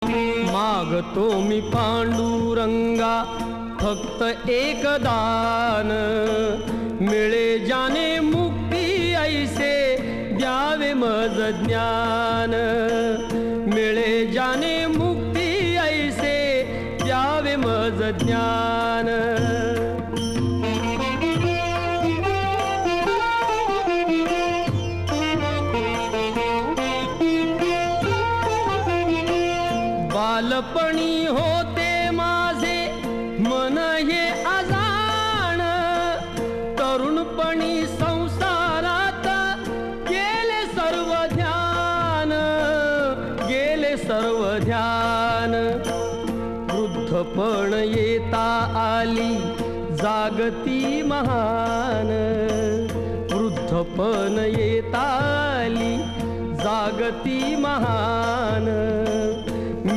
मागतो मी पांडुरंगा फक्त एक दान, मिळे जाने मुक्ती ऐसे द्यावे मज ज्ञान, मिळे जाने मुक्ती ऐसे द्यावे मज ज्ञान। बालपणी होते माझे मन हे अजाण, तरुणपणी संसारात गेले सर्व ध्यान, गेले सर्व ध्यान। वृद्धपण येता आली जागती महान, वृद्धपण येता आली जागती महान।